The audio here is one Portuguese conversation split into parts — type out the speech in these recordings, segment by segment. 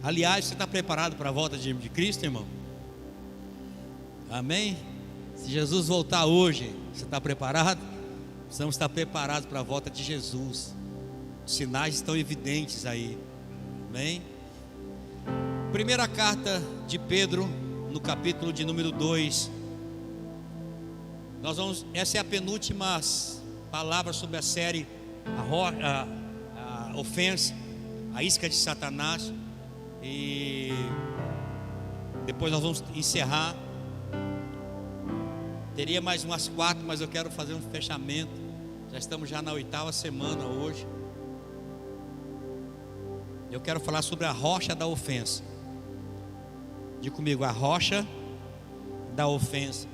Aliás, você está preparado para a volta de Cristo, irmão? Amém? Se Jesus voltar hoje, você está preparado? Precisamos estar preparados para a volta de Jesus. Os sinais estão evidentes aí. Amém? Primeira carta de Pedro, no capítulo de número 2. Essa é a penúltima palavra sobre a série a ofensa, a isca de Satanás. E depois nós vamos encerrar. Teria mais umas 4, mas eu quero fazer um fechamento. Já estamos na 8ª semana hoje. Eu quero falar sobre a rocha da ofensa. Diga comigo, a rocha da ofensa.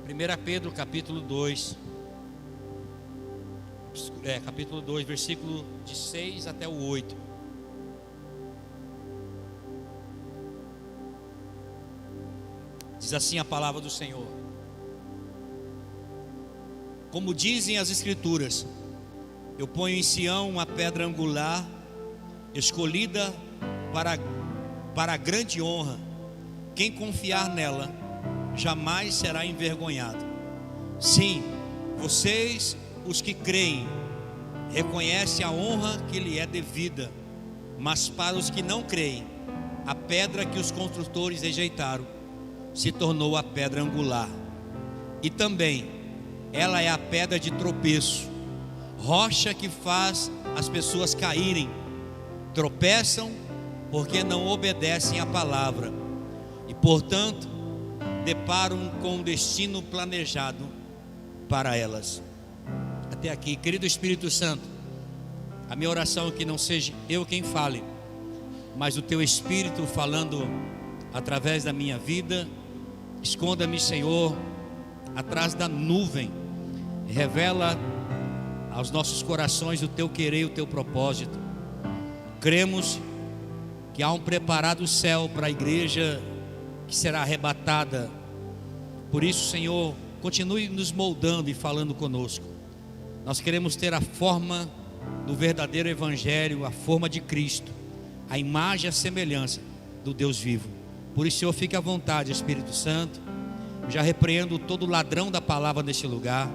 1 Pedro capítulo 2. Capítulo 2, versículo de 6 até o 8. Diz assim a palavra do Senhor: como dizem as Escrituras, eu ponho em Sião uma pedra angular, escolhida para a grande honra. Quem confiar nela jamais será envergonhado. Sim, vocês, os que creem, reconhecem a honra que lhe é devida. Mas para os que não creem, a pedra que os construtores rejeitaram se tornou a pedra angular, e também ela é a pedra de tropeço, rocha que faz as pessoas caírem. Tropeçam porque não obedecem à palavra e, portanto, deparam com um destino planejado para elas. Até aqui, querido Espírito Santo, a minha oração é que não seja eu quem fale, mas o teu Espírito falando através da minha vida. Esconda-me, Senhor, atrás da nuvem. Revela aos nossos corações o teu querer e o teu propósito. Cremos que há um preparado céu para a igreja que será arrebatada. Por isso, Senhor, continue nos moldando e falando conosco. Nós queremos ter a forma do verdadeiro evangelho, a forma de Cristo, a imagem e a semelhança do Deus vivo. Por isso, Senhor, fique à vontade, Espírito Santo. Eu já repreendo todo ladrão da palavra neste lugar.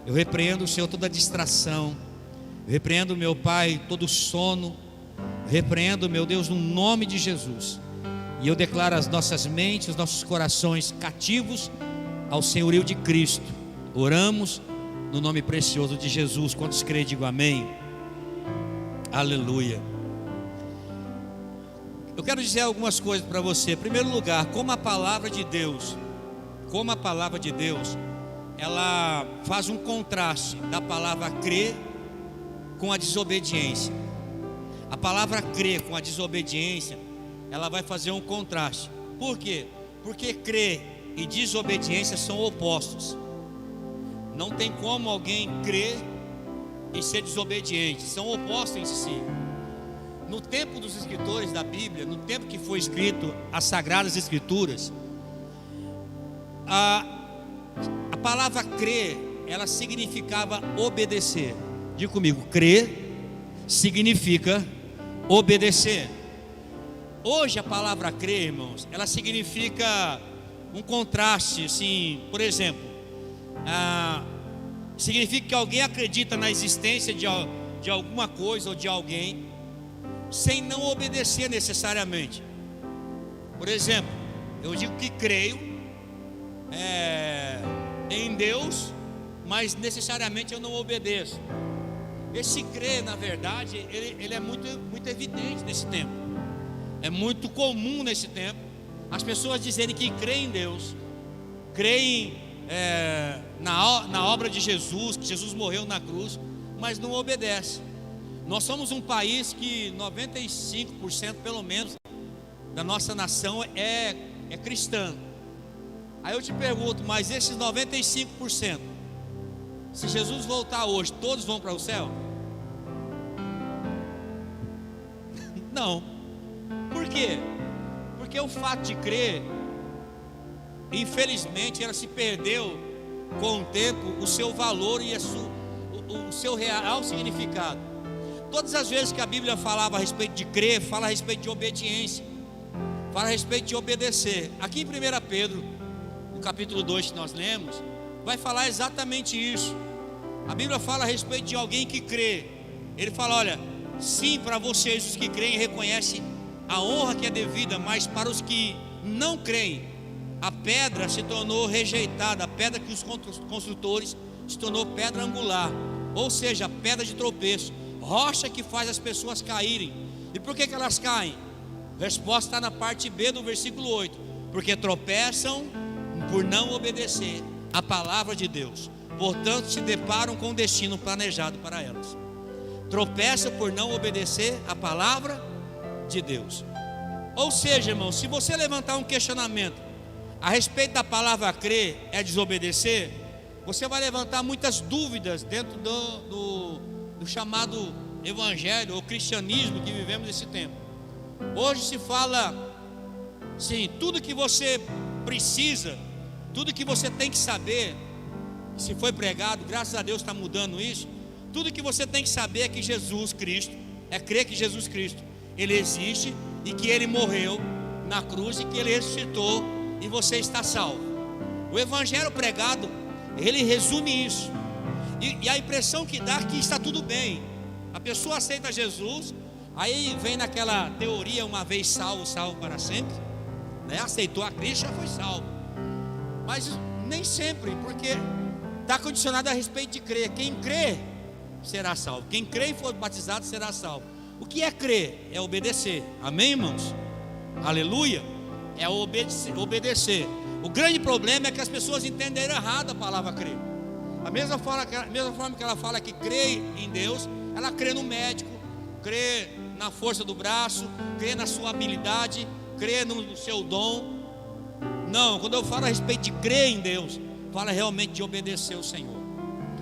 Eu repreendo, Senhor, toda distração. Eu repreendo, meu Pai, todo sono. Eu repreendo, meu Deus, no nome de Jesus. E eu declaro as nossas mentes, os nossos corações cativos ao senhorio de Cristo. Oramos no nome precioso de Jesus. Quantos creem, digo amém. Aleluia. Eu quero dizer algumas coisas para você. Em primeiro lugar, como a palavra de Deus, ela faz um contraste da palavra crer com a desobediência. A palavra crer com a desobediência, ela vai fazer um contraste. Por quê? Porque crer e desobediência são opostos. Não tem como alguém crer e ser desobediente, são opostos em si. No tempo dos escritores da Bíblia, no tempo que foi escrito as Sagradas Escrituras, a palavra crer, ela significava obedecer. Diga comigo, crer significa obedecer. Hoje a palavra crer, irmãos, ela significa um contraste, assim, por exemplo, significa que alguém acredita na existência de alguma coisa ou de alguém, sem não obedecer necessariamente. Por exemplo, eu digo que creio em Deus, mas necessariamente eu não obedeço. Esse crer, na verdade, ele é muito evidente nesse tempo. É muito comum nesse tempo as pessoas dizerem que creem em Deus, creem na obra de Jesus, que Jesus morreu na cruz, mas não obedecem. Nós somos um país que 95% pelo menos da nossa nação é cristã. Aí eu te pergunto, mas esses 95%, se Jesus voltar hoje, todos vão para o céu? Não. Por quê? Porque o fato de crer, infelizmente, ela se perdeu com o tempo, o seu valor e o seu real significado. Todas as vezes que a Bíblia falava a respeito de crer, fala a respeito de obediência, fala a respeito de obedecer. Aqui em 1 Pedro, no capítulo 2 que nós lemos, vai falar exatamente isso. A Bíblia fala a respeito de alguém que crê. Ele fala, olha, sim, para vocês os que creem reconhecem a honra que é devida, mas para os que não creem, a pedra se tornou rejeitada, a pedra que os construtores se tornou pedra angular, ou seja, pedra de tropeço, rocha que faz as pessoas caírem. E por que elas caem? A resposta está na parte B do versículo 8: porque tropeçam por não obedecer a palavra de Deus, portanto se deparam com o destino planejado para elas. Tropeçam por não obedecer a palavra de Deus. Ou seja, irmão, se você levantar um questionamento a respeito da palavra crer é desobedecer, você vai levantar muitas dúvidas dentro do chamado evangelho ou cristianismo que vivemos nesse tempo. Hoje se fala, sim, tudo que você precisa, tudo que você tem que saber, se foi pregado, graças a Deus está mudando isso. Tudo que você tem que saber é que Jesus Cristo, é crer que Jesus Cristo, Ele existe e que Ele morreu na cruz e que Ele ressuscitou e você está salvo. O evangelho pregado, ele resume isso. E a impressão que dá é que está tudo bem. A pessoa aceita Jesus, aí vem naquela teoria, uma vez salvo, salvo para sempre, né? Aceitou a Cristo, já foi salvo. Mas nem sempre, porque está condicionado a respeito de crer. Quem crê será salvo. Quem crê e for batizado será salvo. O que é crer? É obedecer. Amém, irmãos? Aleluia. É obedecer. O grande problema é que as pessoas entenderam errado a palavra crer. A mesma forma que ela fala que crê em Deus, ela crê no médico, crê na força do braço, crê na sua habilidade, crê no seu dom. Não, quando eu falo a respeito de crer em Deus, fala realmente de obedecer ao Senhor.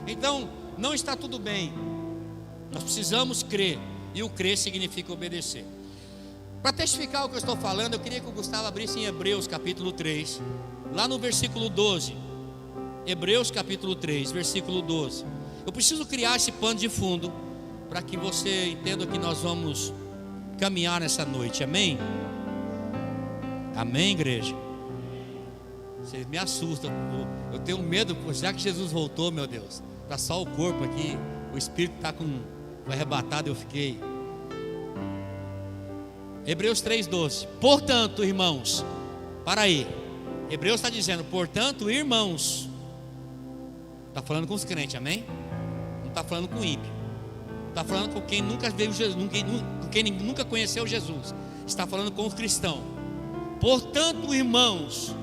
Então, não está tudo bem. Nós precisamos crer, e o crer significa obedecer. Para testificar o que eu estou falando, eu queria que o Gustavo abrisse em Hebreus capítulo 3, lá no versículo 12. Hebreus capítulo 3, versículo 12. Eu preciso criar esse pano de fundo para que você entenda que nós vamos caminhar nessa noite, amém? Amém, igreja? Vocês me assustam, eu tenho medo, será que Jesus voltou, meu Deus? Está só o corpo aqui, o espírito está foi arrebatado, eu fiquei. Hebreus 3,12. Portanto, irmãos, para aí, Hebreus está dizendo, portanto, irmãos, está falando com os crentes, amém? Não está falando com o ímpio, está falando com quem nunca veio Jesus, com quem nunca conheceu Jesus, está falando com os cristãos. Portanto, irmãos,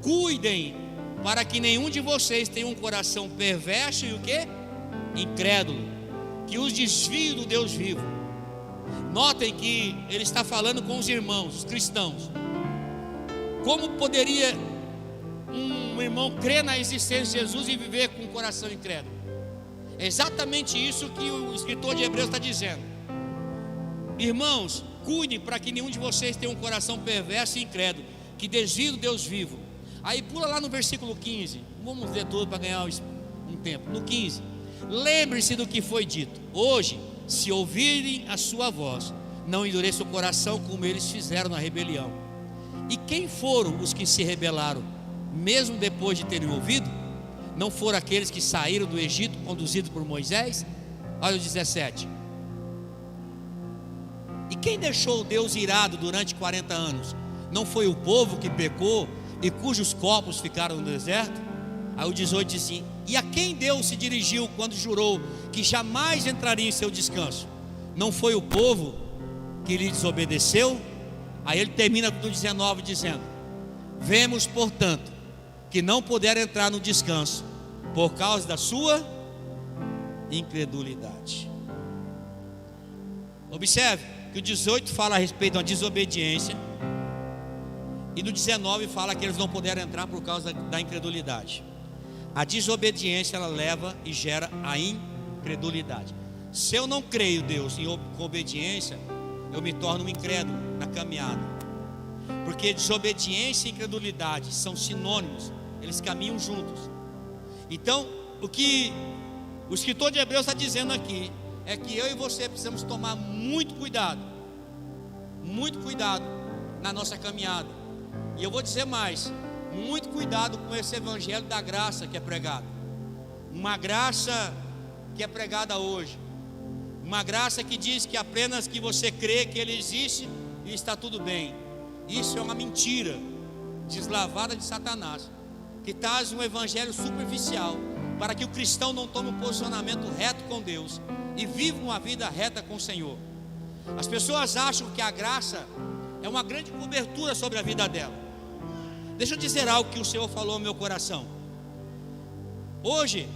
cuidem para que nenhum de vocês tenha um coração perverso e o que? Incrédulo, que os desvie do Deus vivo. Notem que ele está falando com os irmãos, os cristãos. Como poderia um irmão crer na existência de Jesus e viver com o coração incrédulo? É exatamente isso que o escritor de Hebreus está dizendo. Irmãos, cuidem para que nenhum de vocês tenha um coração perverso e incrédulo, que desvie do Deus vivo. Aí pula lá no versículo 15. Vamos ler tudo para ganhar um tempo. No 15, lembre-se do que foi dito. Hoje, se ouvirem a sua voz, não endureça o coração como eles fizeram na rebelião. E quem foram os que se rebelaram, mesmo depois de terem ouvido? Não foram aqueles que saíram do Egito, conduzidos por Moisés? Olha o 17. E quem deixou Deus irado durante 40 anos? Não foi o povo que pecou e cujos corpos ficaram no deserto? Aí o 18 diz assim: e a quem Deus se dirigiu quando jurou que jamais entraria em seu descanso? Não foi o povo que lhe desobedeceu? Aí ele termina no 19 dizendo: vemos, portanto, que não puderam entrar no descanso por causa da sua incredulidade. Observe que o 18 fala a respeito da desobediência, e no 19 fala que eles não puderam entrar por causa da incredulidade. A desobediência, ela leva e gera a incredulidade. Se eu não creio Deus com obediência, eu me torno um incrédulo na caminhada. Porque desobediência e incredulidade são sinônimos, eles caminham juntos. Então, o que o escritor de Hebreus está dizendo aqui é que eu e você precisamos tomar muito cuidado na nossa caminhada. E eu vou dizer mais, muito cuidado com esse evangelho da graça que é pregado. Uma graça que é pregada hoje, uma graça que diz que apenas que você crê que Ele existe e está tudo bem. Isso é uma mentira deslavada de Satanás, que traz um evangelho superficial para que o cristão não tome um posicionamento reto com Deus e viva uma vida reta com o Senhor. As pessoas acham que a graça é uma grande cobertura sobre a vida dela. Deixa eu dizer algo que o Senhor falou ao meu coração. Hoje,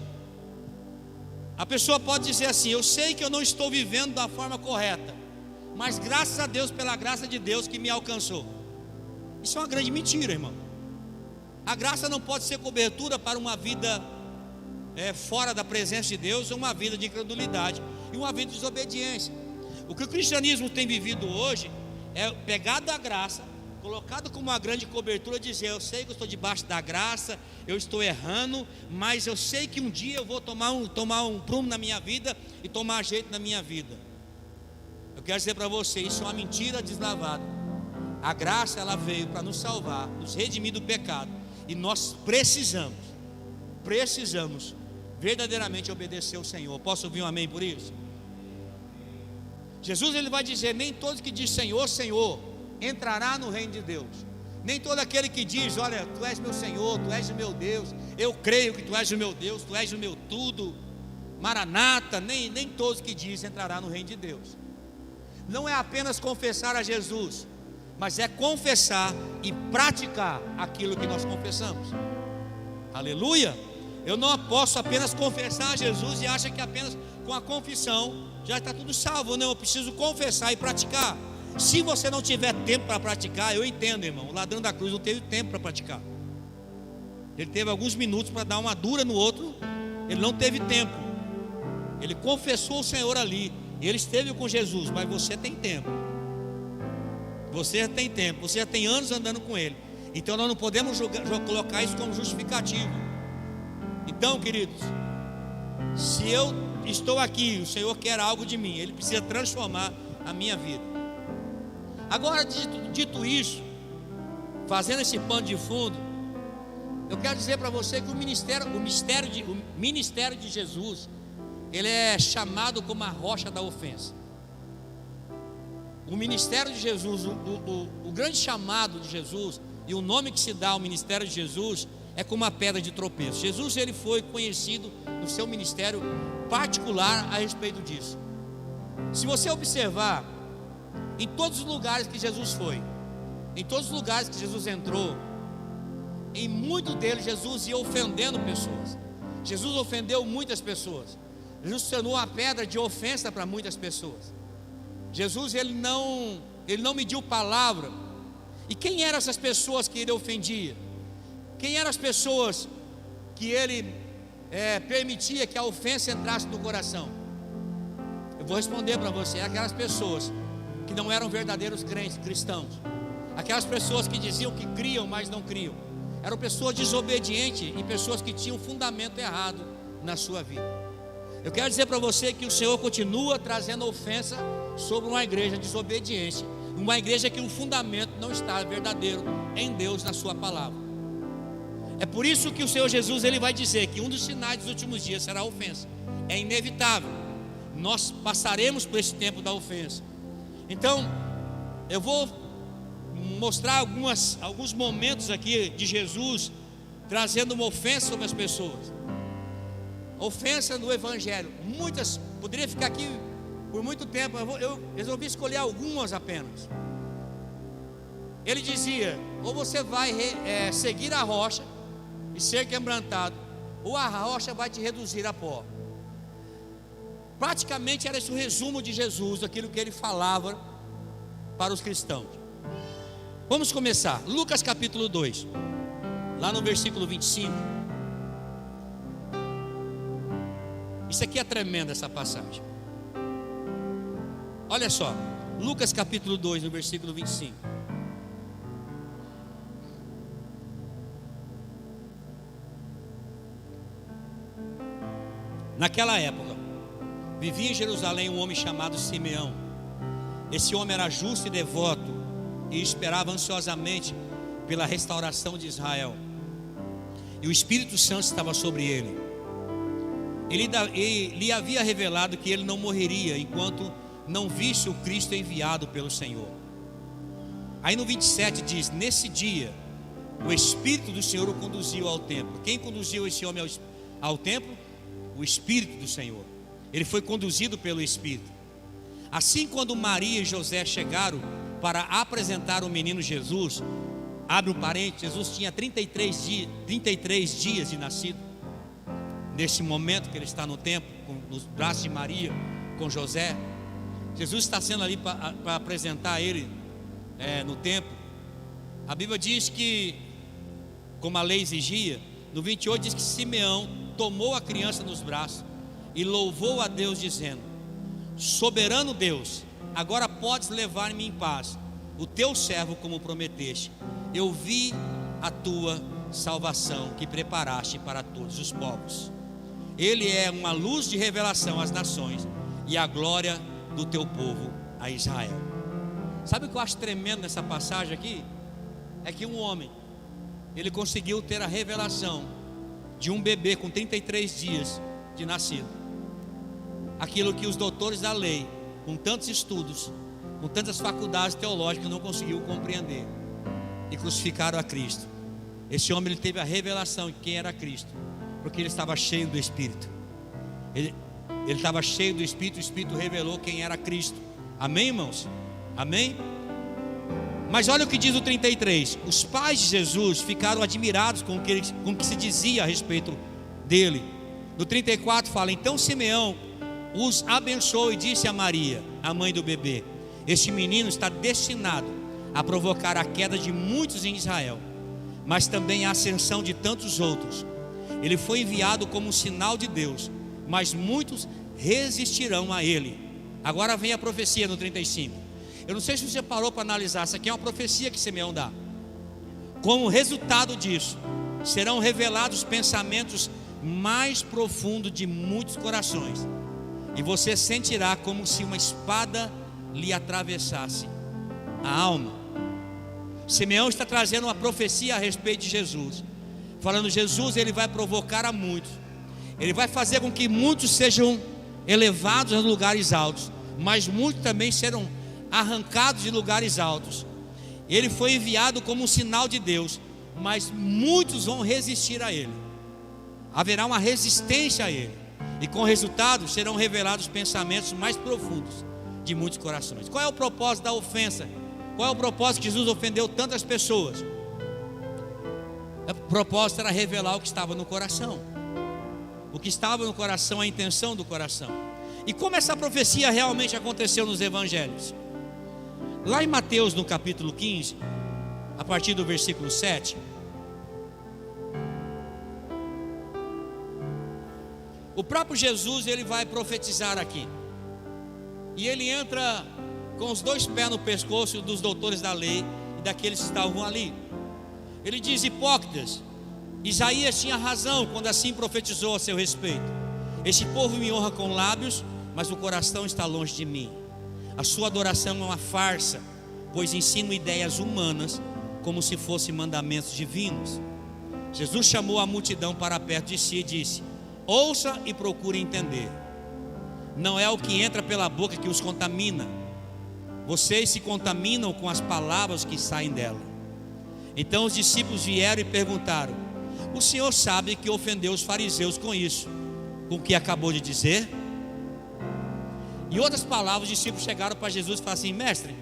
a pessoa pode dizer assim: eu sei que eu não estou vivendo da forma correta, mas graças a Deus, pela graça de Deus que me alcançou. Isso é uma grande mentira, irmão. A graça não pode ser cobertura para uma vida fora da presença de Deus, uma vida de incredulidade e uma vida de desobediência. O que o cristianismo tem vivido hoje é pegado da graça, colocado como uma grande cobertura, dizer: eu sei que eu estou debaixo da graça, eu estou errando, mas eu sei que um dia eu vou tomar um prumo na minha vida e tomar jeito na minha vida. Eu quero dizer para você, isso é uma mentira deslavada. A graça, ela veio para nos salvar, nos redimir do pecado, e nós precisamos verdadeiramente obedecer ao Senhor. Posso ouvir um amém por isso? Jesus, ele vai dizer: nem todos que diz Senhor, Senhor entrará no reino de Deus. Nem todo aquele que diz: olha, tu és meu Senhor, tu és o meu Deus, eu creio que tu és o meu Deus, tu és o meu tudo, Maranata, nem todos que diz entrará no reino de Deus. Não é apenas confessar a Jesus, mas é confessar e praticar aquilo que nós confessamos. Aleluia! Eu não posso apenas confessar a Jesus e acha que apenas com a confissão já está tudo salvo. Não, eu preciso confessar e praticar. Se você não tiver tempo para praticar, eu entendo, irmão. O ladrão da cruz não teve tempo para praticar. Ele teve alguns minutos para dar uma dura no outro. Ele não teve tempo. Ele confessou o Senhor ali. Ele esteve com Jesus, mas você tem tempo. Você tem tempo. Você já tem anos andando com Ele. Então nós não podemos colocar isso como justificativo. Então, queridos, se eu estou aqui, o Senhor quer algo de mim, Ele precisa transformar a minha vida. Agora, dito isso, fazendo esse pano de fundo, eu quero dizer para você que o ministério de Jesus, ele é chamado como a rocha da ofensa. O ministério de Jesus, o grande chamado de Jesus, e o nome que se dá ao ministério de Jesus, é como uma pedra de tropeço. Jesus, ele foi conhecido no seu ministério particular a respeito disso. Se você observar, em todos os lugares que Jesus foi, em todos os lugares que Jesus entrou, em muitos deles Jesus ia ofendendo pessoas. Jesus ofendeu muitas pessoas. Jesus se tornou uma pedra de ofensa para muitas pessoas. Jesus, ele não mediu palavra. E quem eram essas pessoas que ele ofendia? Quem eram as pessoas que ele permitia que a ofensa entrasse no coração? Eu vou responder para você: aquelas pessoas que não eram verdadeiros crentes, cristãos, aquelas pessoas que diziam que criam, mas não criam, eram pessoas desobedientes e pessoas que tinham fundamento errado na sua vida. Eu quero dizer para você que o Senhor continua trazendo ofensa sobre uma igreja desobediente, uma igreja que o fundamento não está verdadeiro em Deus, na sua palavra. É por isso que o Senhor Jesus, ele vai dizer que um dos sinais dos últimos dias será a ofensa. É inevitável, nós passaremos por esse tempo da ofensa. Então, eu vou mostrar alguns momentos aqui de Jesus trazendo uma ofensa sobre as pessoas. Ofensa no Evangelho. Muitas, poderia ficar aqui por muito tempo. Eu resolvi escolher algumas apenas. Ele dizia: ou você vai seguir a rocha e ser quebrantado, ou a rocha vai te reduzir a pó. Praticamente era esse o resumo de Jesus, aquilo que ele falava para os cristãos. Vamos começar, Lucas capítulo 2, lá no versículo 25. Isso aqui é tremendo, essa passagem. Olha só, Lucas capítulo 2, no versículo 25. Naquela época, vivia em Jerusalém um homem chamado Simeão. Esse homem era justo e devoto e esperava ansiosamente pela restauração de Israel. E o Espírito Santo estava sobre ele. Ele lhe havia revelado que ele não morreria enquanto não visse o Cristo enviado pelo Senhor. Aí no 27 diz: nesse dia o Espírito do Senhor o conduziu ao templo. Quem conduziu esse homem ao templo? O Espírito do Senhor. Ele foi conduzido pelo Espírito. Assim, quando Maria e José chegaram para apresentar o menino Jesus, abre um parênteses, Jesus tinha 33 dias de nascido. Nesse momento que ele está no templo, nos braços de Maria, com José, Jesus está sendo ali para apresentar ele no templo. A Bíblia diz que, como a lei exigia, no 28 diz que Simeão tomou a criança nos braços e louvou a Deus, dizendo: soberano Deus, agora podes levar-me em paz, o teu servo como prometeste. Eu vi a tua salvação que preparaste para todos os povos. Ele é uma luz de revelação às nações e a glória do teu povo, a Israel. Sabe o que eu acho tremendo nessa passagem aqui? É que um homem, ele conseguiu ter a revelação de um bebê com 33 dias de nascido. Aquilo que os doutores da lei, com tantos estudos, com tantas faculdades teológicas, não conseguiu compreender, e crucificaram a Cristo. Esse homem, ele teve a revelação de quem era Cristo, porque ele estava cheio do Espírito. Ele estava cheio do Espírito. O Espírito revelou quem era Cristo. Amém, irmãos? Amém? Mas olha o que diz o 33. Os pais de Jesus ficaram admirados com o que se dizia a respeito dele. No 34 fala: então Simeão os abençoou e disse a Maria, a mãe do bebê: este menino está destinado a provocar a queda de muitos em Israel, mas também a ascensão de tantos outros. Ele foi enviado como um sinal de Deus, mas muitos resistirão a ele. Agora vem a profecia no 35. Eu não sei se você parou para analisar. Essa aqui é uma profecia que Simeão dá. Como resultado disso, serão revelados os pensamentos mais profundos de muitos corações, e você sentirá como se uma espada lhe atravessasse a alma. Simeão está trazendo uma profecia a respeito de Jesus, falando: Jesus, ele vai provocar a muitos, ele vai fazer com que muitos sejam elevados a lugares altos, mas muitos também serão arrancados de lugares altos. Ele foi enviado como um sinal de Deus, mas muitos vão resistir a ele. Haverá uma resistência a ele, e com o resultado serão revelados os pensamentos mais profundos de muitos corações. Qual é o propósito da ofensa? Qual é o propósito que Jesus ofendeu tantas pessoas? O propósito era revelar o que estava no coração. O que estava no coração, a intenção do coração. E como essa profecia realmente aconteceu nos evangelhos? Lá em Mateus, no capítulo 15, a partir do versículo 7, o próprio Jesus, ele vai profetizar aqui. E ele entra com os dois pés no pescoço dos doutores da lei e daqueles que estavam ali. Ele diz: hipócritas, Isaías tinha razão quando assim profetizou a seu respeito. Este povo me honra com lábios, mas o coração está longe de mim. A sua adoração é uma farsa, pois ensinam ideias humanas como se fossem mandamentos divinos. Jesus chamou a multidão para perto de si e disse: ouça e procure entender. Não é o que entra pela boca que os contamina. Vocês se contaminam com as palavras que saem dela. Então os discípulos vieram e perguntaram: o Senhor sabe que ofendeu os fariseus com isso, com o que acabou de dizer? Em outras palavras, os discípulos chegaram para Jesus e falaram assim: mestre,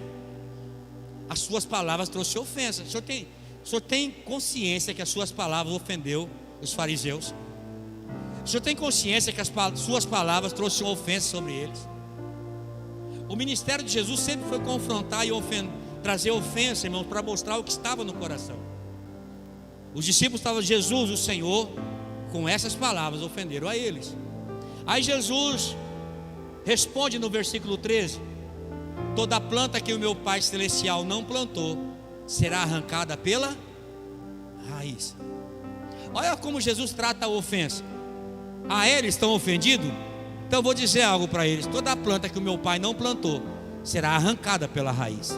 as suas palavras trouxeram ofensa. O senhor tem consciência que as suas palavras ofendeu os fariseus? O senhor tem consciência que as suas palavras trouxeram ofensa sobre eles? O ministério de Jesus sempre foi confrontar e trazer ofensa, irmãos, para mostrar o que estava no coração. Os discípulos estavam: Jesus, o Senhor, com essas palavras ofenderam a eles. Aí Jesus responde no versículo 13: toda planta que o meu Pai Celestial não plantou será arrancada pela raiz. Olha como Jesus trata a ofensa. A eles estão ofendidos, Então eu vou dizer algo para eles: toda planta que o meu pai não plantou será arrancada pela raiz.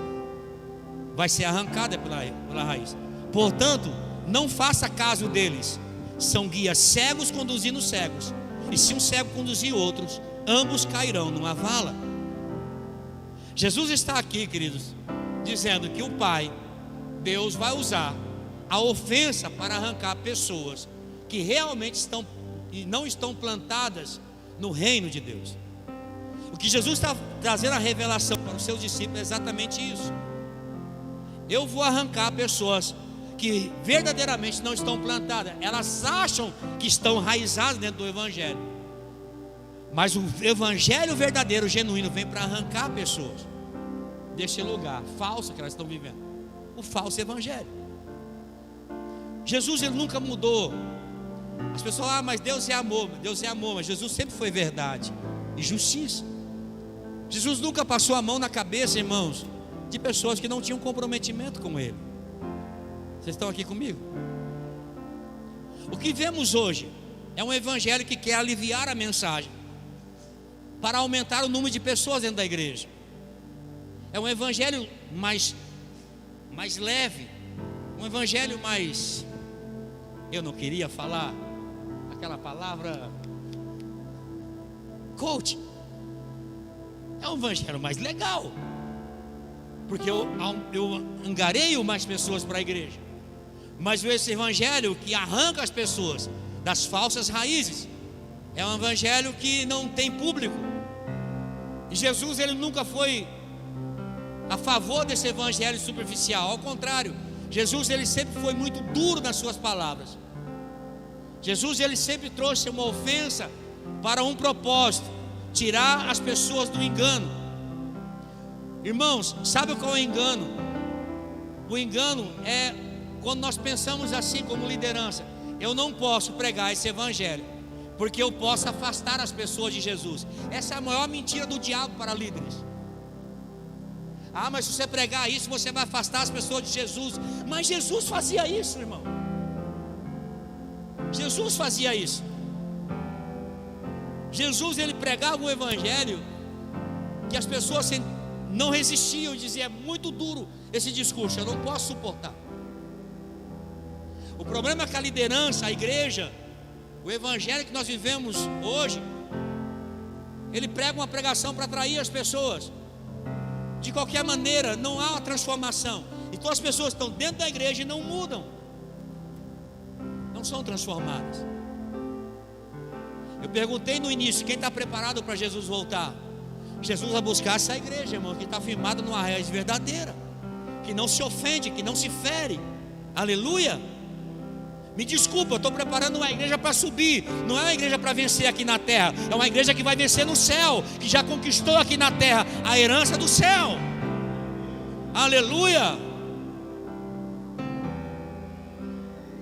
Vai ser arrancada pela raiz. Portanto, não faça caso deles. São guias cegos conduzindo cegos. E se um cego conduzir outros, ambos cairão numa vala. Jesus está aqui, queridos, dizendo que o Pai, Deus, vai usar a ofensa para arrancar pessoas que realmente estão e não estão plantadas no reino de Deus. O que Jesus está trazendo a revelação para os seus discípulos é exatamente isso. Eu vou arrancar pessoas que verdadeiramente não estão plantadas. Elas acham que estão enraizadas dentro do Evangelho, mas o Evangelho verdadeiro, genuíno, vem para arrancar pessoas desse lugar falso que elas estão vivendo, o falso Evangelho. Jesus, ele nunca mudou. As pessoas falam: mas Deus é amor. Deus é amor, mas Jesus sempre foi verdade e justiça. Jesus nunca passou a mão na cabeça, irmãos, de pessoas que não tinham comprometimento com Ele. Vocês estão aqui comigo? O que vemos hoje é um evangelho que quer aliviar a mensagem para aumentar o número de pessoas dentro da igreja. É um evangelho mais leve, um evangelho mais... Eu não queria falar aquela palavra coach. É um evangelho mais legal, porque eu angareio mais pessoas para a igreja. Mas esse evangelho que arranca as pessoas das falsas raízes é um evangelho que não tem público. E Jesus, ele nunca foi a favor desse evangelho superficial. Ao contrário, Jesus, ele sempre foi muito duro nas suas palavras. Jesus, ele sempre trouxe uma ofensa para um propósito: tirar as pessoas do engano. Irmãos, sabe qual é o engano? O engano é quando nós pensamos assim como liderança: eu não posso pregar esse evangelho, porque eu posso afastar as pessoas de Jesus. Essa é a maior mentira do diabo para líderes. Ah, mas se você pregar isso, você vai afastar as pessoas de Jesus. Mas Jesus fazia isso, irmão. Jesus fazia isso. Jesus, ele pregava um evangelho que as pessoas não resistiam, diziam: é muito duro esse discurso, eu não posso suportar. O problema é que a liderança, a igreja, o evangelho que nós vivemos hoje, ele prega uma pregação para atrair as pessoas. De qualquer maneira, não há uma transformação. Então as pessoas estão dentro da igreja e não mudam, não são transformadas. Eu perguntei no início: quem está preparado para Jesus voltar? Jesus vai buscar essa igreja, irmão, que está firmada numa raiz verdadeira, que não se ofende, que não se fere. Aleluia. Me desculpa, eu estou preparando uma igreja para subir. Não é uma igreja para vencer aqui na terra, é uma igreja que vai vencer no céu, que já conquistou aqui na terra a herança do céu. Aleluia.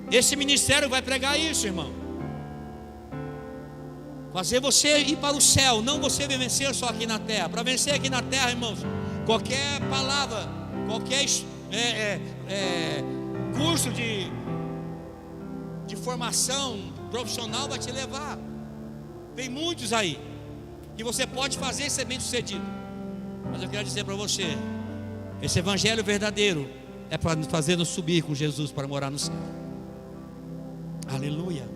Esse ministério vai pregar isso, irmão. Fazer você ir para o céu, não você vencer só aqui na terra. Para vencer aqui na terra, irmãos, qualquer palavra, qualquer curso de formação profissional vai te levar. Tem muitos aí que você pode fazer e ser bem sucedido. Mas eu quero dizer para você: esse evangelho verdadeiro é para nos fazer nos subir com Jesus para morar no céu. Aleluia.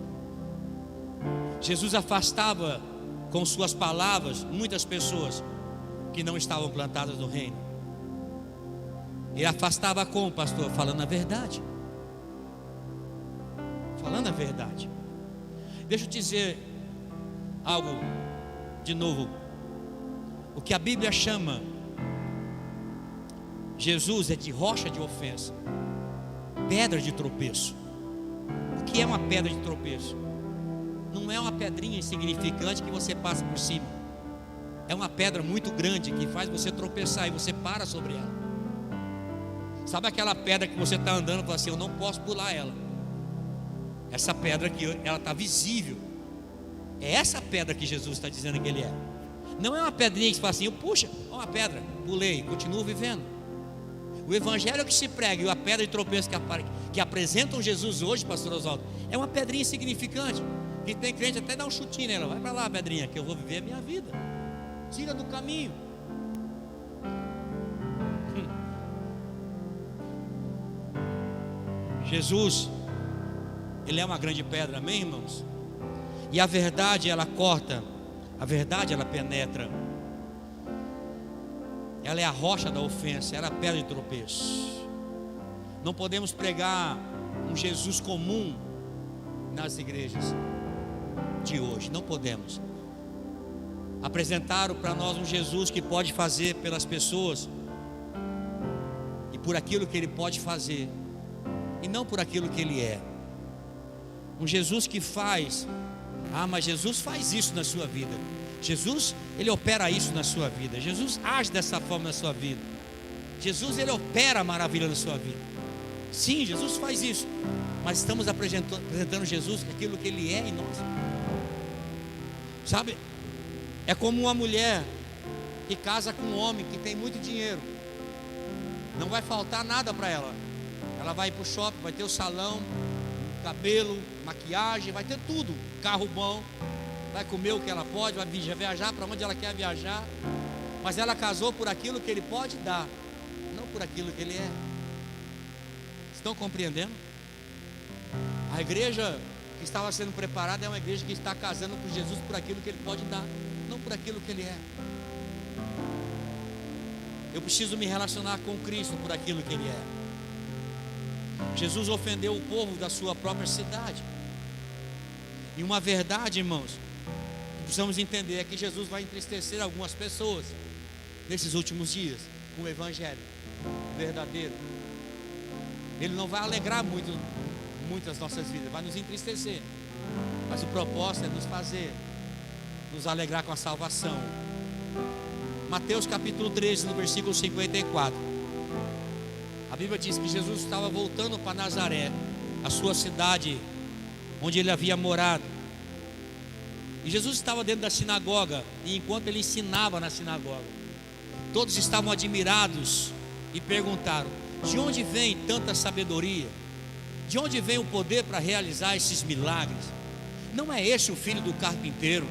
Jesus afastava com suas palavras muitas pessoas que não estavam plantadas no reino. E afastava como, pastor? Falando a verdade. Falando a verdade. Deixa eu dizer algo de novo. O que a Bíblia chama Jesus é de rocha de ofensa, pedra de tropeço. O que é uma pedra de tropeço? Não é uma pedrinha insignificante que você passa por cima. É uma pedra muito grande que faz você tropeçar e você para sobre ela. Sabe aquela pedra que você está andando e fala assim: eu não posso pular ela. Essa pedra aqui, ela está visível. É essa pedra que Jesus está dizendo que Ele é. Não é uma pedrinha que você fala assim: puxa, uma pedra, pulei, continuo vivendo. O evangelho que se prega e a pedra de tropeço que apresentam Jesus hoje, pastor Oswaldo, é uma pedrinha insignificante. Que tem crente até dá um chutinho nela. Vai para lá, pedrinha, que eu vou viver a minha vida. Tira do caminho. Jesus, Ele é uma grande pedra, amém, irmãos? E a verdade ela corta, a verdade ela penetra. Ela é a rocha da ofensa, ela é a pedra de tropeço. Não podemos pregar um Jesus comum nas igrejas de hoje, não podemos. Apresentaram para nós um Jesus que pode fazer pelas pessoas e por aquilo que Ele pode fazer, e não por aquilo que Ele é. Um Jesus que faz, mas Jesus faz isso na sua vida. Jesus, Ele opera isso na sua vida. Jesus age dessa forma na sua vida. Jesus, Ele opera a maravilha na sua vida. Sim, Jesus faz isso. Mas estamos apresentando Jesus, aquilo que Ele é em nós. Sabe? É como uma mulher que casa com um homem que tem muito dinheiro. Não vai faltar nada para ela. Ela vai para o shopping, vai ter o salão, cabelo, maquiagem, vai ter tudo. Carro bom, vai comer o que ela pode, vai viajar para onde ela quer viajar. Mas ela casou por aquilo que Ele pode dar, não por aquilo que Ele é. Estão compreendendo? A igreja que estava sendo preparada é uma igreja que está casando com Jesus por aquilo que Ele pode dar, não por aquilo que Ele é. Eu preciso me relacionar com Cristo por aquilo que Ele é. Jesus ofendeu o povo da sua própria cidade. E uma verdade, irmãos, que precisamos entender é que Jesus vai entristecer algumas pessoas nesses últimos dias com o evangelho verdadeiro. Ele não vai alegrar muito as nossas vidas, vai nos entristecer. Mas o propósito é nos alegrar com a salvação. Mateus capítulo 13, no versículo 54. A Bíblia diz que Jesus estava voltando para Nazaré, a sua cidade, onde ele havia morado. E Jesus estava dentro da sinagoga, e enquanto ele ensinava na sinagoga, todos estavam admirados e perguntaram: de onde vem tanta sabedoria? De onde vem o poder para realizar esses milagres? Não é esse o filho do carpinteiro?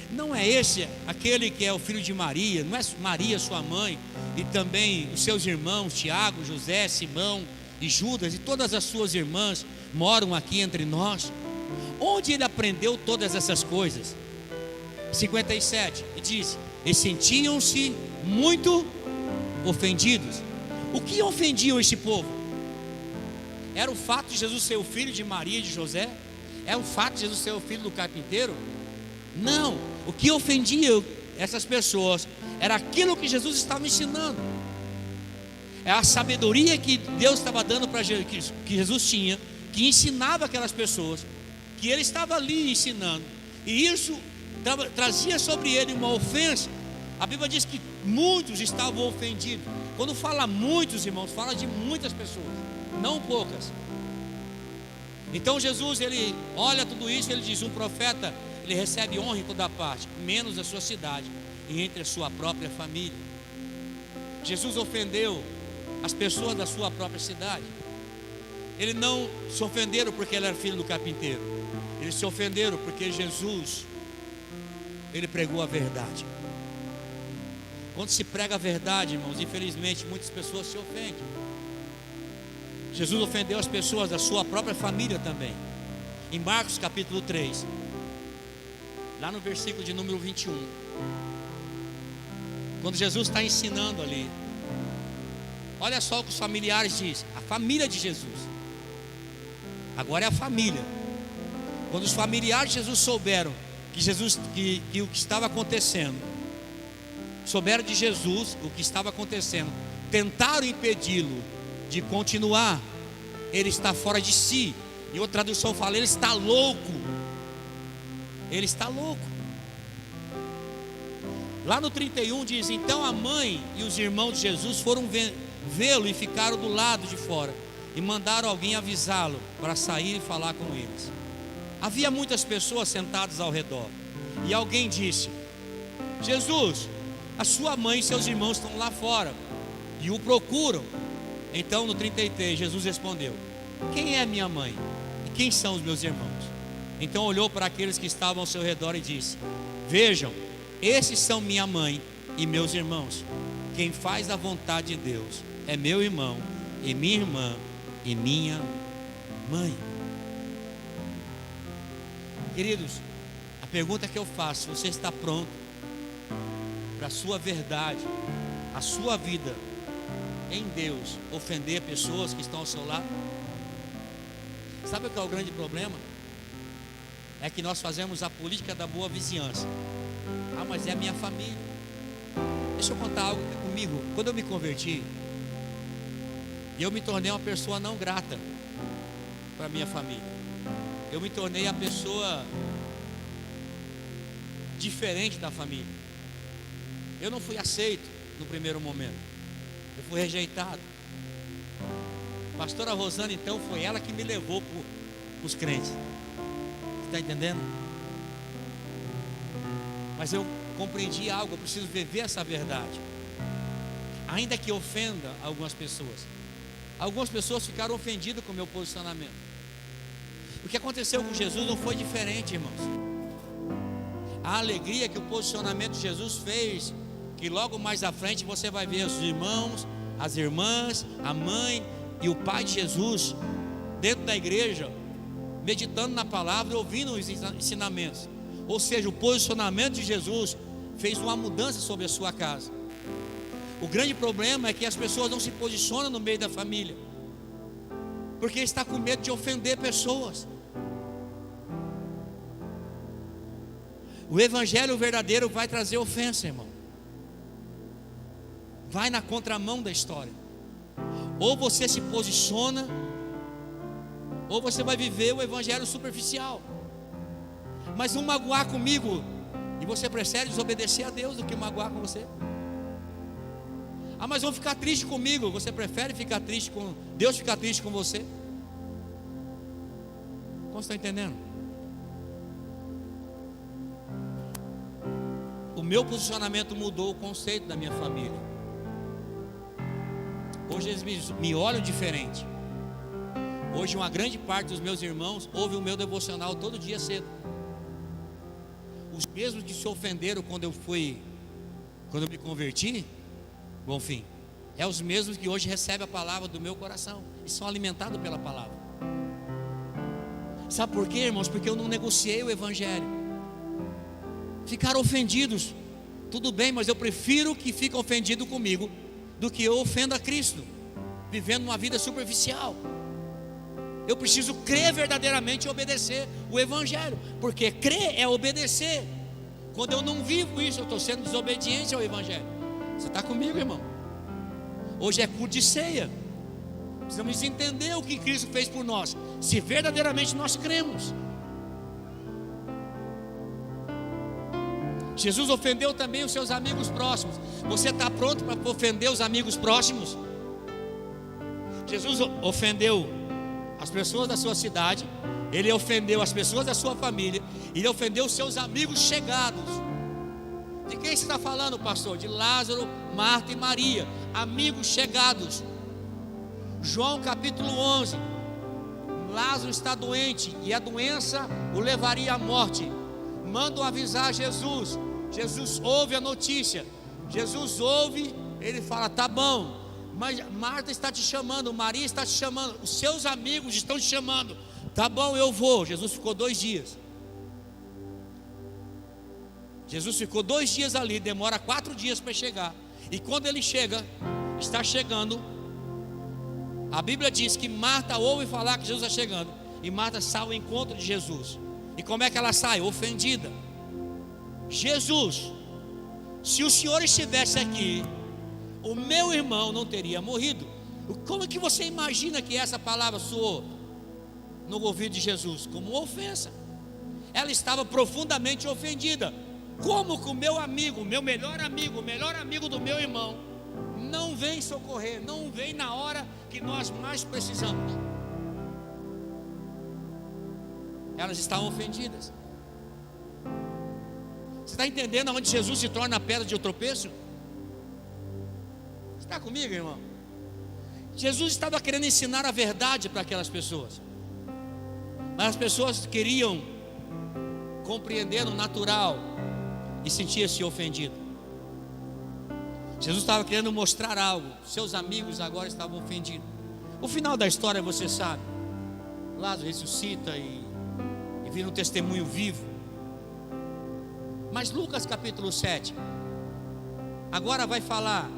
Não é esse aquele que é o filho de Maria? Não é Maria sua mãe? E também os seus irmãos Tiago, José, Simão e Judas e todas as suas irmãs moram aqui entre nós? Onde ele aprendeu todas essas coisas? 57, e diz: e sentiam-se muito ofendidos. O que ofendiam este povo? Era o fato de Jesus ser o filho de Maria e de José? É o fato de Jesus ser o filho do carpinteiro? Não, o que ofendia essas pessoas era aquilo que Jesus estava ensinando. É a sabedoria que Deus estava dando para Jesus, que Jesus tinha, que ensinava aquelas pessoas, que ele estava ali ensinando, e isso trazia sobre ele uma ofensa. A Bíblia diz que muitos estavam ofendidos. Quando fala muitos, irmãos, fala de muitas pessoas, não poucas. Então Jesus, ele olha tudo isso, ele diz: um profeta, ele recebe honra em toda parte, menos a sua cidade e entre a sua própria família. Jesus ofendeu as pessoas da sua própria cidade. Ele não se ofenderam porque ele era filho do carpinteiro. Eles se ofenderam porque Jesus, ele pregou a verdade. Quando se prega a verdade, irmãos, infelizmente muitas pessoas se ofendem. Jesus ofendeu as pessoas da sua própria família também. Em Marcos capítulo 3, lá no versículo de número 21, quando Jesus está ensinando ali, olha só o que os familiares dizem. A família de Jesus, agora é a família. Quando os familiares de Jesus souberam que o que estava acontecendo, souberam de Jesus o que estava acontecendo, tentaram impedi-lo de continuar. Ele está fora de si. Em outra tradução fala: ele está louco. Ele está louco. Lá no 31 diz: então a mãe e os irmãos de Jesus foram vê-lo e ficaram do lado de fora, e mandaram alguém avisá-lo para sair e falar com eles. Havia muitas pessoas sentadas ao redor, e alguém disse: Jesus, a sua mãe e seus irmãos estão lá fora e o procuram. Então no 33 Jesus respondeu: quem é minha mãe e quem são os meus irmãos? Então olhou para aqueles que estavam ao seu redor e disse: vejam, esses são minha mãe e meus irmãos. Quem faz a vontade de Deus é meu irmão e minha irmã e minha mãe. Queridos, a pergunta que eu faço: você está pronto para a sua verdade, a sua vida em Deus, ofender pessoas que estão ao seu lado? Sabe o que é o grande problema? É que nós fazemos a política da boa vizinhança. Ah, mas é a minha família. Deixa eu contar algo comigo. Quando eu me converti, eu me tornei uma pessoa não grata para minha família. Eu me tornei a pessoa diferente da família. Eu não fui aceito no primeiro momento. Eu fui rejeitado. A pastora Rosana, então, foi ela que me levou para os crentes. Está entendendo? Mas eu compreendi algo, eu preciso viver essa verdade. Ainda que ofenda algumas pessoas ficaram ofendidas com o meu posicionamento. O que aconteceu com Jesus não foi diferente, irmãos. A alegria que o posicionamento de Jesus fez, que logo mais à frente você vai ver os irmãos, as irmãs, a mãe e o pai de Jesus dentro da igreja, meditando na palavra e ouvindo os ensinamentos. Ou seja, o posicionamento de Jesus fez uma mudança sobre a sua casa. O grande problema é que as pessoas não se posicionam no meio da família, porque está com medo de ofender pessoas. O evangelho verdadeiro vai trazer ofensa, irmão. Vai na contramão da história. Ou você se posiciona, ou você vai viver o evangelho superficial. Mas não magoar comigo, e você prefere desobedecer a Deus do que magoar com você. Ah, mas vão ficar triste comigo. Você prefere ficar triste com Deus, ficar triste com você? Como você está entendendo? O meu posicionamento mudou o conceito da minha família. Hoje eles me olham diferente. Hoje uma grande parte dos meus irmãos ouve o meu devocional todo dia cedo. Os mesmos que se ofenderam quando eu me converti, bom fim, é os mesmos que hoje recebem a palavra do meu coração e são alimentados pela palavra. Sabe por quê, irmãos? Porque eu não negociei o evangelho. Ficaram ofendidos, tudo bem, mas eu prefiro que fiquem ofendidos comigo do que eu ofenda a Cristo, vivendo uma vida superficial. Eu preciso crer verdadeiramente e obedecer o evangelho, porque crer é obedecer. Quando eu não vivo isso, eu estou sendo desobediente ao evangelho. Você está comigo, irmão? Hoje é culto de ceia. Precisamos entender o que Cristo fez por nós, se verdadeiramente nós cremos. Jesus ofendeu também os seus amigos próximos. Você está pronto para ofender os amigos próximos? Jesus ofendeu as pessoas da sua cidade, ele ofendeu as pessoas da sua família, ele ofendeu os seus amigos chegados. De quem você está falando, pastor? De Lázaro, Marta e Maria, amigos chegados. João capítulo 11, Lázaro está doente e a doença o levaria à morte. Mandam avisar Jesus. Jesus ouve a notícia. Jesus ouve, ele fala: tá bom, mas Marta está te chamando, Maria está te chamando, os seus amigos estão te chamando. Tá bom, eu vou. Jesus ficou 2 dias. Jesus ficou 2 dias ali, demora 4 dias para chegar. E quando ele chega, está chegando, a Bíblia diz que Marta ouve falar que Jesus está chegando, e Marta sai ao encontro de Jesus. E como é que ela sai? Ofendida. Jesus, se o Senhor estivesse aqui, o meu irmão não teria morrido. Como é que você imagina que essa palavra soou no ouvido de Jesus? Como uma ofensa. Ela estava profundamente ofendida. Como que o meu amigo, meu melhor amigo, o melhor amigo do meu irmão, não vem socorrer, não vem na hora que nós mais precisamos? Elas estavam ofendidas. Você está entendendo onde Jesus se torna a pedra de tropeço? Você está comigo, irmão? Jesus estava querendo ensinar a verdade para aquelas pessoas, mas as pessoas queriam compreender no natural e sentia-se ofendido. Jesus estava querendo mostrar algo. Seus amigos agora estavam ofendidos. O final da história você sabe. Lázaro ressuscita e vira um testemunho vivo. Mas Lucas capítulo 7 agora vai falar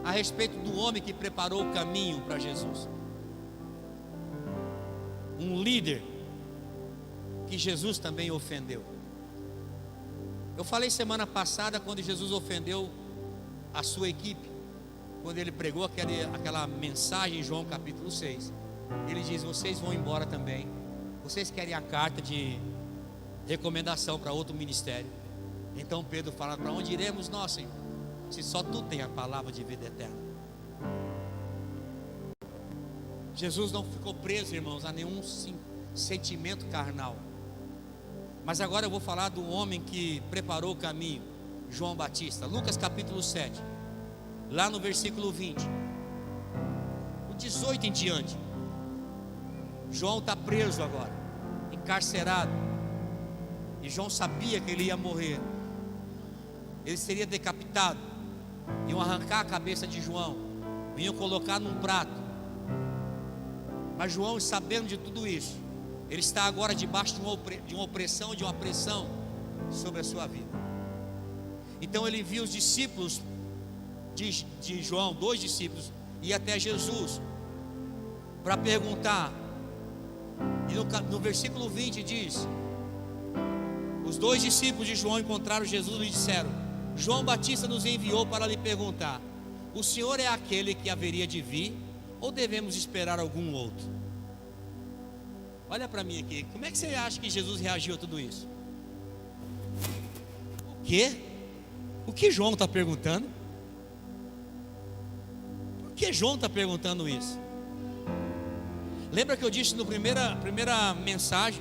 a respeito do homem que preparou o caminho para Jesus. Um líder que Jesus também ofendeu. Eu falei semana passada quando Jesus ofendeu a sua equipe, quando ele pregou aquela mensagem em João capítulo 6. Ele diz: vocês vão embora também. Vocês querem a carta de recomendação para outro ministério. Então Pedro fala: para onde iremos nós, Senhor? Se só tu tem a palavra de vida eterna. Jesus não ficou preso, irmãos, a nenhum sentimento carnal. Mas agora eu vou falar do homem que preparou o caminho, João Batista. Lucas capítulo 7, lá no versículo 20, o 18 em diante. João está preso agora, encarcerado. E João sabia que ele ia morrer. Ele seria decapitado. Iam arrancar a cabeça de João, iam colocar num prato. Mas João, sabendo de tudo isso, ele está agora debaixo de uma opressão, de uma pressão sobre a sua vida. Então ele envia os discípulos de João, 2 discípulos, ir até Jesus para perguntar. E no versículo 20 diz: os 2 discípulos de João encontraram Jesus e lhe disseram: João Batista nos enviou para lhe perguntar: o Senhor é aquele que haveria de vir, ou devemos esperar algum outro? Olha para mim aqui, como é que você acha que Jesus reagiu a tudo isso? O quê? O que João está perguntando? Por que João está perguntando isso? Lembra que eu disse na primeira mensagem?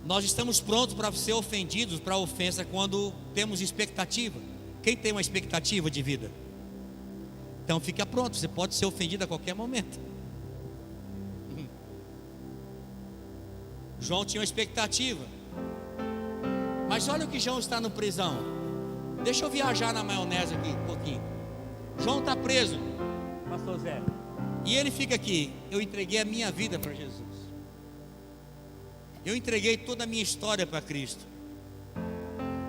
Nós estamos prontos para ser ofendidos, para a ofensa, quando temos expectativa. Quem tem uma expectativa de vida? Então fica pronto, você pode ser ofendido a qualquer momento. João tinha uma expectativa. Mas olha o que João está na prisão. Deixa eu viajar na maionese aqui um pouquinho. João está preso, pastor Zé, e ele fica aqui: eu entreguei a minha vida para Jesus. Eu entreguei toda a minha história para Cristo.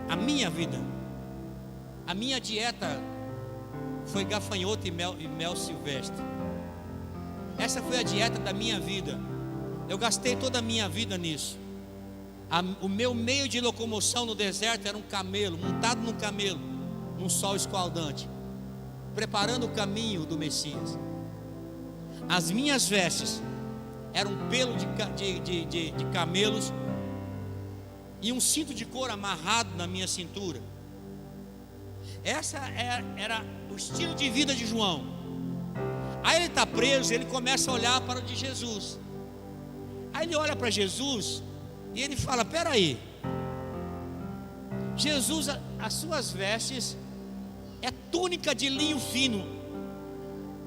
A minha vida, a minha dieta foi gafanhoto e mel silvestre. Essa foi a dieta da minha vida. Eu gastei toda a minha vida nisso. O meu meio de locomoção no deserto era um camelo, montado num camelo, num sol escaldante, preparando o caminho do Messias. As minhas vestes eram um pelo de camelos e um cinto de couro amarrado na minha cintura. Essa era o estilo de vida de João. Aí ele está preso, ele começa a olhar para o de Jesus. Aí ele olha para Jesus e ele fala: peraí, Jesus, as suas vestes é túnica de linho fino,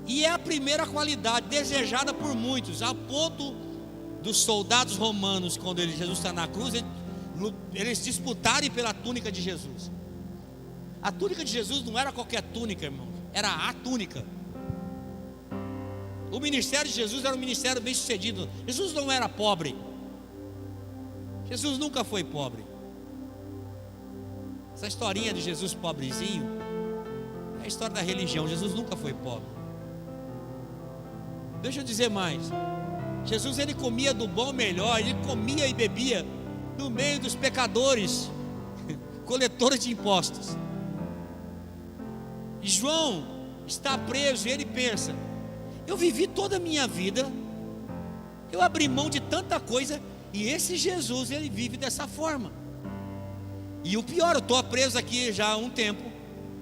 e é a primeira qualidade desejada por muitos, a ponto dos soldados romanos, quando Jesus está na cruz, eles disputarem pela túnica de Jesus. A túnica de Jesus não era qualquer túnica, irmão, era a túnica. O ministério de Jesus era um ministério bem sucedido. Jesus não era pobre. Jesus nunca foi pobre. Essa historinha de Jesus pobrezinho é a história da religião. Jesus nunca foi pobre. Deixa eu dizer mais. Jesus, ele comia do bom melhor. Ele comia e bebia no meio dos pecadores, coletores de impostos. E João está preso e ele pensa: eu vivi toda a minha vida, eu abri mão de tanta coisa, e esse Jesus, ele vive dessa forma. E o pior, eu estou preso aqui já há um tempo,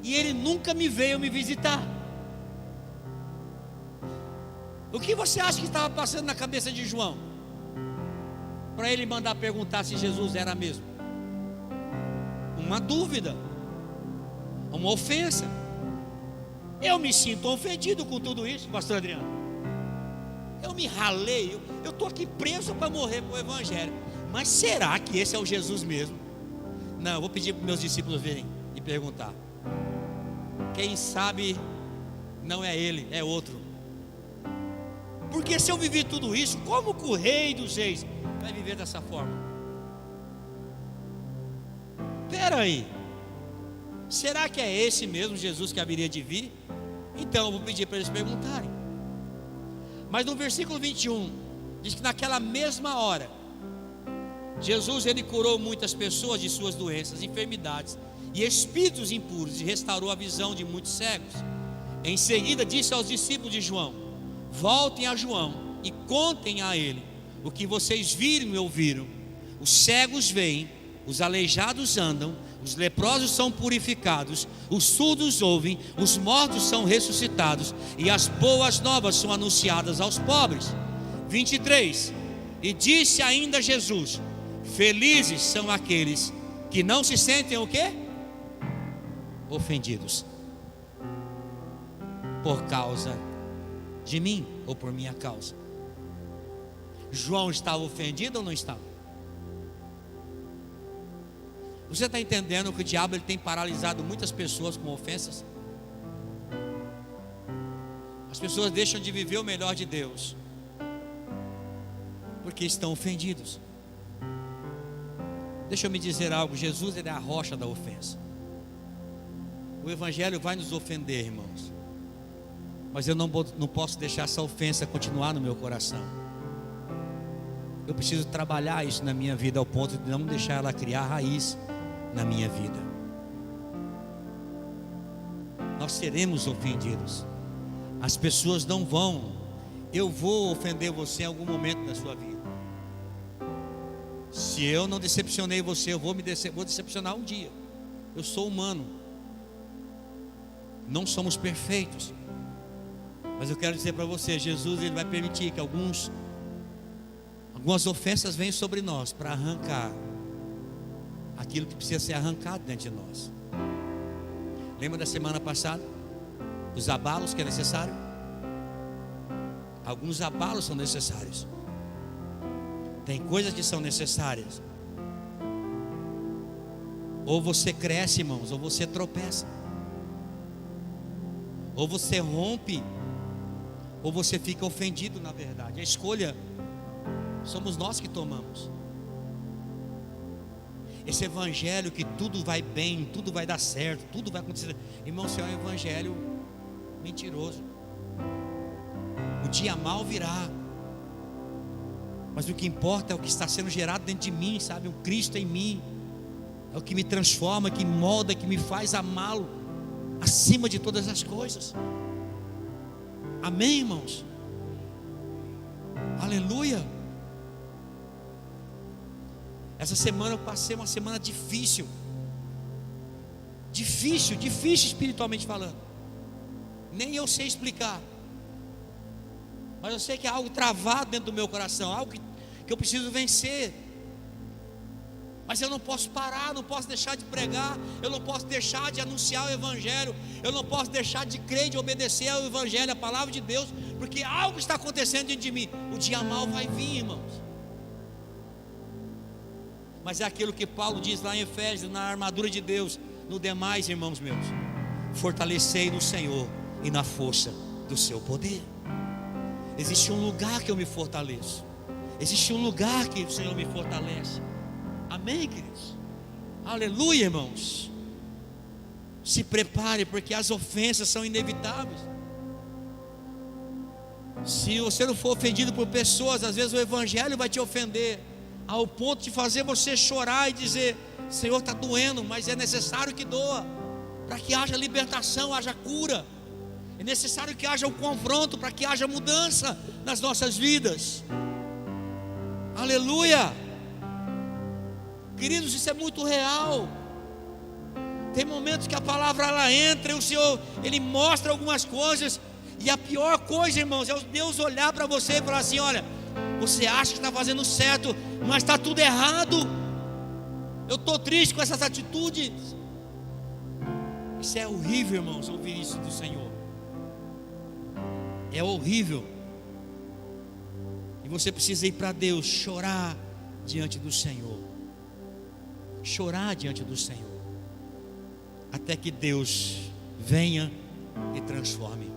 e ele nunca me veio me visitar. O que você acha que estava passando na cabeça de João, para ele mandar perguntar se Jesus era mesmo? Uma dúvida, uma ofensa. Eu me sinto ofendido com tudo isso, pastor Adriano. Eu me ralei, eu estou aqui preso para morrer para o evangelho, Mas será que esse é o Jesus mesmo? Não, eu vou pedir para meus discípulos virem e perguntar. Quem sabe não é ele, é outro. Porque se eu vivi tudo isso, como que o Rei dos Reis vai viver dessa forma? Espera aí, será que é esse mesmo Jesus que haveria de vir? Então eu vou pedir para eles perguntarem. Mas no versículo 21 diz que naquela mesma hora Jesus ele curou muitas pessoas de suas doenças, enfermidades e espíritos impuros, e restaurou a visão de muitos cegos. Em seguida disse aos discípulos de João: voltem a João e contem a ele o que vocês viram e ouviram. Os cegos veem, os aleijados andam, os leprosos são purificados, os surdos ouvem, os mortos são ressuscitados, e as boas novas são anunciadas aos pobres. 23. E disse ainda Jesus: felizes são aqueles que não se sentem o quê? Ofendidos por causa de mim, ou por minha causa. João estava ofendido ou não estava? Você está entendendo que o diabo ele tem paralisado muitas pessoas com ofensas? As pessoas deixam de viver o melhor de Deus porque estão ofendidos. Deixa eu me dizer algo: Jesus ele é a rocha da ofensa. O Evangelho vai nos ofender, irmãos, mas eu não posso deixar essa ofensa continuar no meu coração. Eu preciso trabalhar isso na minha vida, ao ponto de não deixar ela criar raiz na minha vida. Nós seremos ofendidos. As pessoas não vão. Eu vou ofender você em algum momento da sua vida. Se eu não decepcionei você, eu vou decepcionar um dia. Eu sou humano. Não somos perfeitos. Mas eu quero dizer para você, Jesus ele vai permitir que algumas ofensas venham sobre nós para arrancar aquilo que precisa ser arrancado dentro de nós. Lembra da semana passada? Os abalos que é necessário? Alguns abalos são necessários. Tem coisas que são necessárias. Ou você cresce, irmãos, ou você tropeça. Ou você rompe, ou você fica ofendido, na verdade. A escolha somos nós que tomamos. Esse evangelho que tudo vai bem, tudo vai dar certo, tudo vai acontecer, irmão, isso é um evangelho mentiroso. O dia mal virá, mas o que importa é o que está sendo gerado dentro de mim, sabe? O Cristo em mim é o que me transforma, que me molda, que me faz amá-lo acima de todas as coisas. Amém, irmãos? Aleluia. Essa semana eu passei uma semana difícil espiritualmente falando. Nem eu sei explicar, mas eu sei que há algo travado dentro do meu coração, algo que eu preciso vencer. Mas eu não posso parar, não posso deixar de pregar, eu não posso deixar de anunciar o Evangelho, eu não posso deixar de crer, de obedecer ao Evangelho, a palavra de Deus, porque algo está acontecendo dentro de mim. O dia mal vai vir, irmãos. Mas é aquilo que Paulo diz lá em Efésios: na armadura de Deus, no demais, irmãos meus, fortalecei no Senhor e na força do seu poder. Existe um lugar que eu me fortaleço, existe um lugar que o Senhor me fortalece. Amém, queridos? Aleluia, irmãos. Se prepare, porque as ofensas são inevitáveis. Se você não for ofendido por pessoas, às vezes o Evangelho vai te ofender, ao ponto de fazer você chorar e dizer: Senhor, está doendo, mas é necessário que doa, para que haja libertação, haja cura. É necessário que haja um confronto, para que haja mudança nas nossas vidas. Aleluia. Queridos, isso é muito real. Tem momentos que a palavra ela entra e o Senhor ele mostra algumas coisas, e a pior coisa, irmãos, é Deus olhar para você e falar assim: olha, você acha que está fazendo certo, mas está tudo errado. Eu estou triste com essas atitudes. Isso é horrível, irmãos, ouvir isso do Senhor. É horrível. E você precisa ir para Deus, chorar, diante do Senhor, chorar diante do Senhor, até que Deus venha e transforme.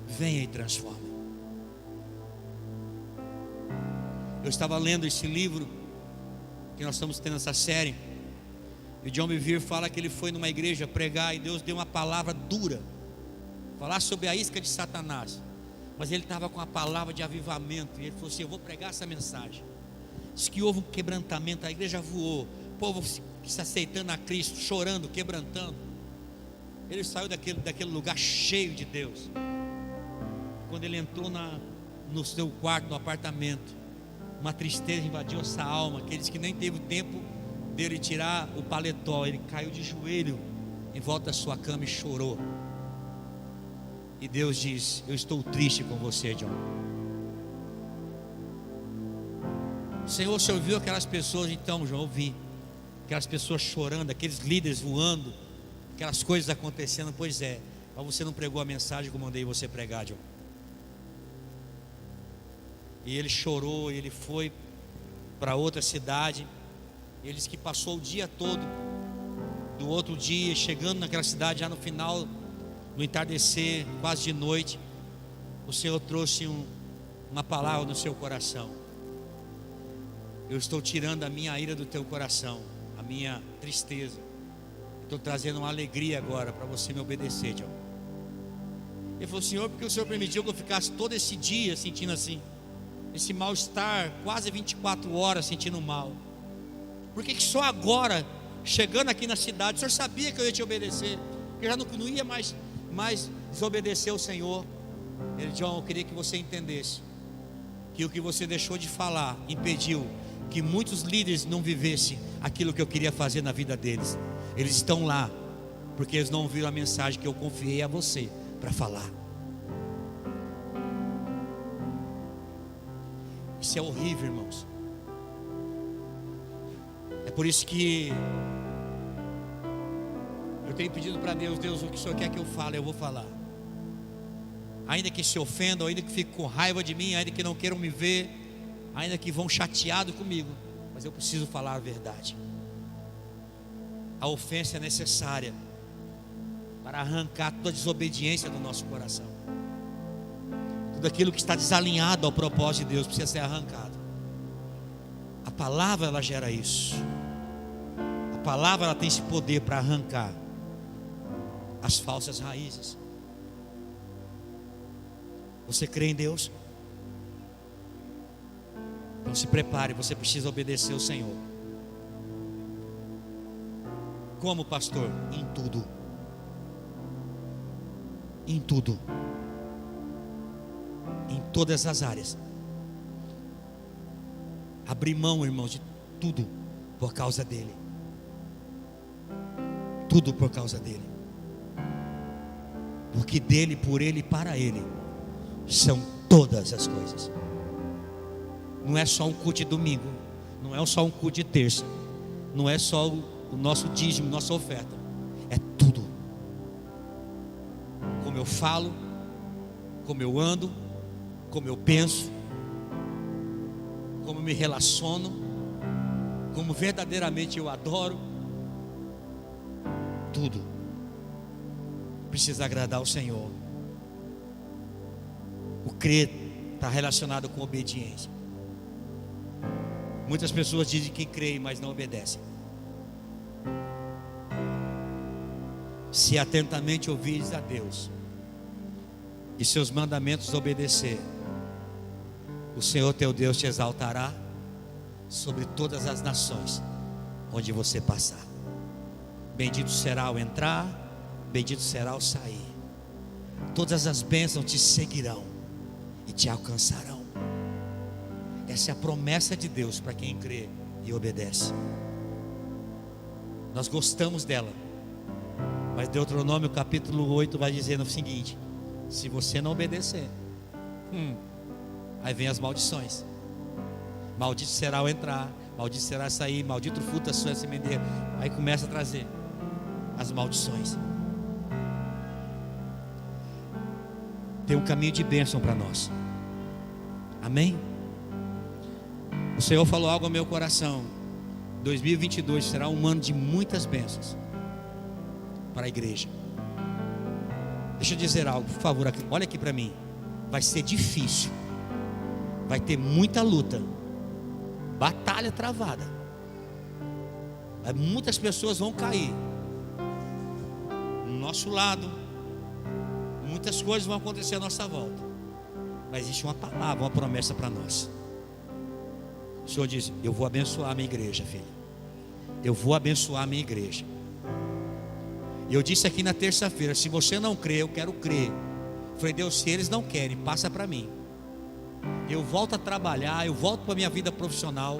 Venha e transforme. Eu estava lendo esse livro que nós estamos tendo essa série, e o John Bevere fala que ele foi numa igreja pregar e Deus deu uma palavra dura, falar sobre a isca de Satanás, mas ele estava com a palavra de avivamento, e ele falou assim: eu vou pregar essa mensagem. Diz que houve um quebrantamento, a igreja voou, o povo se aceitando a Cristo, chorando, quebrantando. Ele saiu daquele lugar cheio de Deus. Quando ele entrou no seu quarto, no apartamento, uma tristeza invadiu essa alma, aqueles que nem teve tempo dele tirar o paletó. Ele caiu de joelho em volta da sua cama e chorou. E Deus diz: eu estou triste com você, John. Senhor, o Senhor viu aquelas pessoas? Então, João, eu vi aquelas pessoas chorando, aqueles líderes voando, aquelas coisas acontecendo. Pois é, mas você não pregou a mensagem que eu mandei você pregar, John. E ele chorou, ele foi para outra cidade. Ele disse que passou o dia todo, do outro dia, chegando naquela cidade, já no final, no entardecer, quase de noite, o Senhor trouxe uma palavra no seu coração: eu estou tirando a minha ira do teu coração, a minha tristeza, estou trazendo uma alegria agora para você me obedecer, John. Ele falou: Senhor, porque o Senhor permitiu que eu ficasse todo esse dia sentindo assim, esse mal-estar, quase 24 horas sentindo mal? Por que só agora, chegando aqui na cidade, o Senhor sabia que eu ia te obedecer, que eu já não ia mais desobedecer o Senhor? Ele: John, eu queria que você entendesse que o que você deixou de falar impediu que muitos líderes não vivessem aquilo que eu queria fazer na vida deles. Eles estão lá porque eles não ouviram a mensagem que eu confiei a você para falar. Isso é horrível, irmãos. É por isso que eu tenho pedido para Deus: Deus, o que o Senhor quer que eu fale, eu vou falar. Ainda que se ofendam, ainda que fiquem com raiva de mim, ainda que não queiram me ver, ainda que vão chateados comigo, mas eu preciso falar a verdade. A ofensa é necessária para arrancar toda a desobediência do nosso coração. Tudo aquilo que está desalinhado ao propósito de Deus precisa ser arrancado. A palavra, ela gera isso. A palavra, ela tem esse poder para arrancar as falsas raízes. Você crê em Deus? Então se prepare, você precisa obedecer ao Senhor. Como, pastor? Em tudo. Em tudo. Em todas as áreas. Abrir mão, irmãos, de tudo por causa dele. Tudo por causa dele. Porque dele, por ele e para ele são todas as coisas. Não é só um culto de domingo, não é só um culto de terça, não é só o nosso dízimo, nossa oferta. É tudo. Como eu falo, como eu ando, como eu penso, como eu me relaciono, como verdadeiramente eu adoro. Tudo precisa agradar ao Senhor. O crer está relacionado com obediência. Muitas pessoas dizem que creem, mas não obedecem. Se atentamente ouvires a Deus e seus mandamentos obedecer, o Senhor teu Deus te exaltará sobre todas as nações onde você passar. Bendito será o entrar, bendito será o sair. Todas as bênçãos te seguirão e te alcançarão. Essa é a promessa de Deus para quem crê e obedece. Nós gostamos dela, mas Deuteronômio capítulo 8 vai dizer o seguinte: se você não obedecer, aí vem as maldições. Maldito será o entrar, maldito será sair, maldito o fruto da sua sementeira. Aí começa a trazer as maldições. Tem um caminho de bênção para nós. Amém? O Senhor falou algo ao meu coração. 2022 será um ano de muitas bênçãos para a igreja. Deixa eu dizer algo, por favor, olha aqui para mim. Vai ser difícil, vai ter muita luta, batalha travada. Muitas pessoas vão cair no nosso lado, muitas coisas vão acontecer à nossa volta, mas existe uma palavra, uma promessa para nós. O Senhor diz: eu vou abençoar a minha igreja, filho. Eu vou abençoar a minha igreja. E eu disse aqui na terça-feira: se você não crê, eu quero crer. Eu falei: Deus, se eles não querem, passa para mim. Eu volto a trabalhar, eu volto para a minha vida profissional.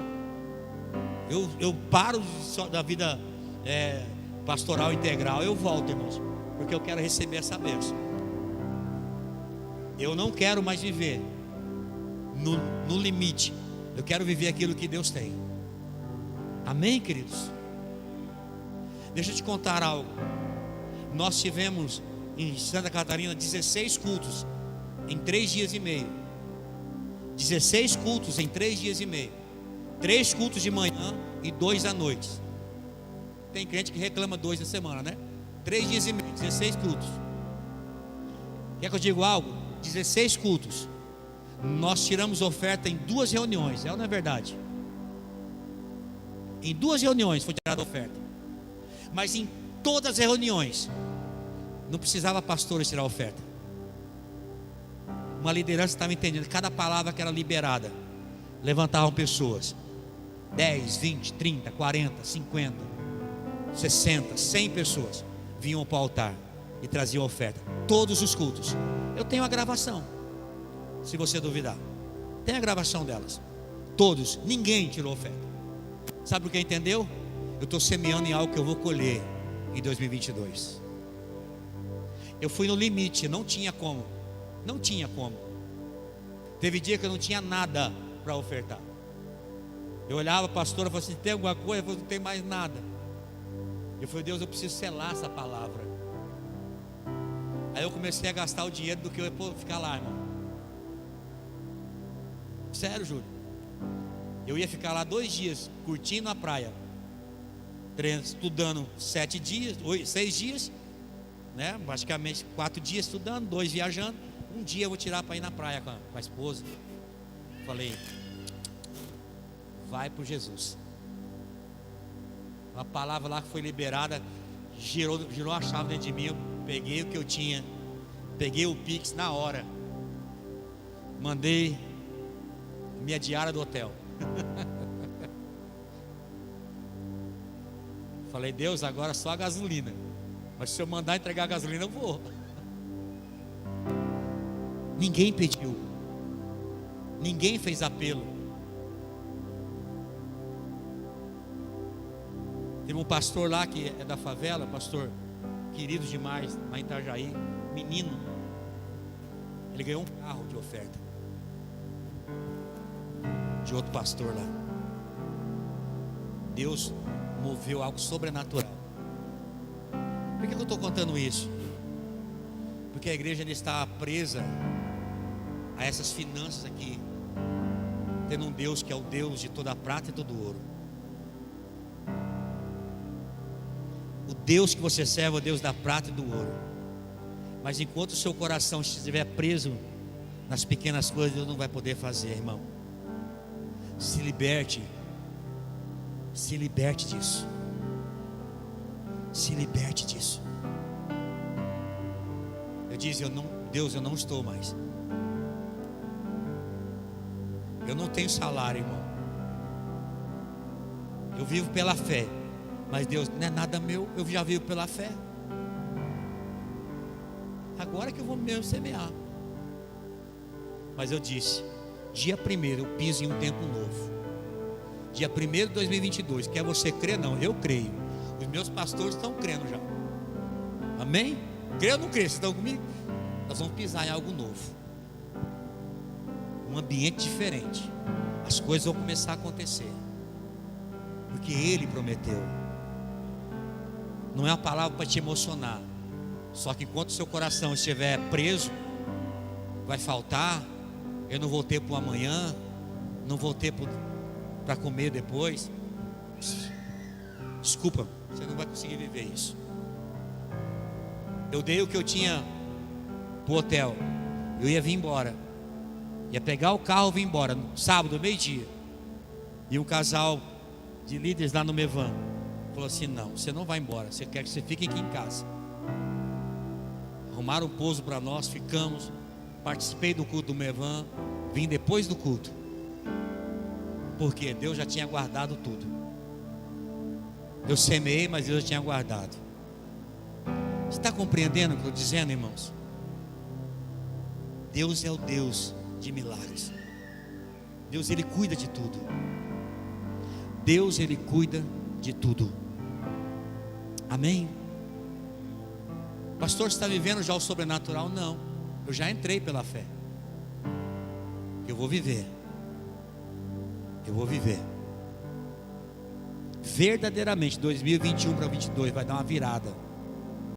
Eu paro da vida pastoral integral. Eu volto, irmãos, porque eu quero receber essa bênção. Eu não quero mais viver no limite. Eu quero viver aquilo que Deus tem. Amém, queridos? Deixa eu te contar algo. Nós tivemos em Santa Catarina 16 cultos em 3 dias e meio. 16 cultos em 3 dias e meio. 3 cultos de manhã e 2 à noite. Tem crente que reclama 2 na semana, né? 3 dias e meio, 16 cultos. Quer que eu diga algo? 16 cultos. Nós tiramos oferta em 2 reuniões. É ou não é verdade? Em 2 reuniões foi tirada oferta. Mas em todas as reuniões não precisava pastores tirar oferta. Uma liderança estava entendendo cada palavra que era liberada. Levantavam pessoas 10, 20, 30, 40, 50, 60, 100 pessoas vinham para o altar e traziam oferta. Todos os cultos. Eu tenho a gravação, se você duvidar. Tem a gravação delas. Todos, ninguém tirou oferta. Sabe por que entendeu? Eu estou semeando em algo que eu vou colher em 2022. Eu fui no limite, não tinha como. Não tinha como. Teve dia que eu não tinha nada para ofertar. Eu olhava a pastora e falava assim: tem alguma coisa? Eu falei: não tem mais nada. Eu falei: Deus, eu preciso selar essa palavra. Aí eu comecei a gastar o dinheiro do que eu ia ficar lá, irmão. Sério, Júlio. Eu ia ficar lá 2 dias, curtindo a praia, estudando 7 dias, 6 dias, né? Basicamente 4 dias estudando, 2 viajando. Um dia eu vou tirar para ir na praia com a esposa. Falei: vai por Jesus. Uma palavra lá que foi liberada girou a chave dentro de mim. Eu peguei o que eu tinha, peguei o Pix na hora, mandei minha diária do hotel. Falei: Deus, agora só a gasolina, mas se eu mandar entregar a gasolina, eu vou. Ninguém pediu, ninguém fez apelo. Teve um pastor lá que é da favela, pastor querido demais, lá em Itajaí, menino. Ele ganhou um carro de oferta de outro pastor lá. Deus moveu algo sobrenatural. Por que eu estou contando isso? Porque a igreja ainda está presa a essas finanças aqui, tendo um Deus que é o Deus de toda a prata e todo o ouro. O Deus que você serve é o Deus da prata e do ouro. Mas enquanto o seu coração estiver preso nas pequenas coisas, Deus não vai poder fazer, irmão. Se liberte. Se liberte disso. Se liberte disso. Eu disse: Deus, eu não estou mais. Eu não tenho salário, irmão. Eu vivo pela fé. Mas Deus, não é nada meu, eu já vivo pela fé. Agora que eu vou mesmo semear. Mas eu disse: dia 1º eu piso em um tempo novo. Dia 1º de 2022. Quer você crer? Não, eu creio. Os meus pastores estão crendo já. Amém? Crê ou não crê? Vocês estão comigo? Nós vamos pisar em algo novo. Um ambiente diferente. As coisas vão começar a acontecer. Porque Ele prometeu. Não é uma palavra para te emocionar. Só que enquanto o seu coração estiver preso, vai faltar. Eu não vou ter para o amanhã. Não vou ter para... para comer depois. Desculpa, você não vai conseguir viver isso. Eu dei o que eu tinha pro hotel. Eu ia vir embora. Ia pegar o carro e vir embora. No sábado, meio-dia. E um casal de líderes lá no Mevan falou assim: não, você não vai embora. Você quer que você fique aqui em casa. Arrumaram um pouso para nós, ficamos. Participei do culto do Mevan. Vim depois do culto. Porque Deus já tinha guardado tudo. Eu semeei, mas Deus já tinha guardado. Você está compreendendo o que eu estou dizendo, irmãos? Deus é o Deus de milagres. Deus, Ele cuida de tudo. Deus, Ele cuida de tudo. Amém? Pastor, você está vivendo já o sobrenatural? Não, eu já entrei pela fé. Eu vou viver. Eu vou viver. Verdadeiramente 2021 para 2022 vai dar uma virada.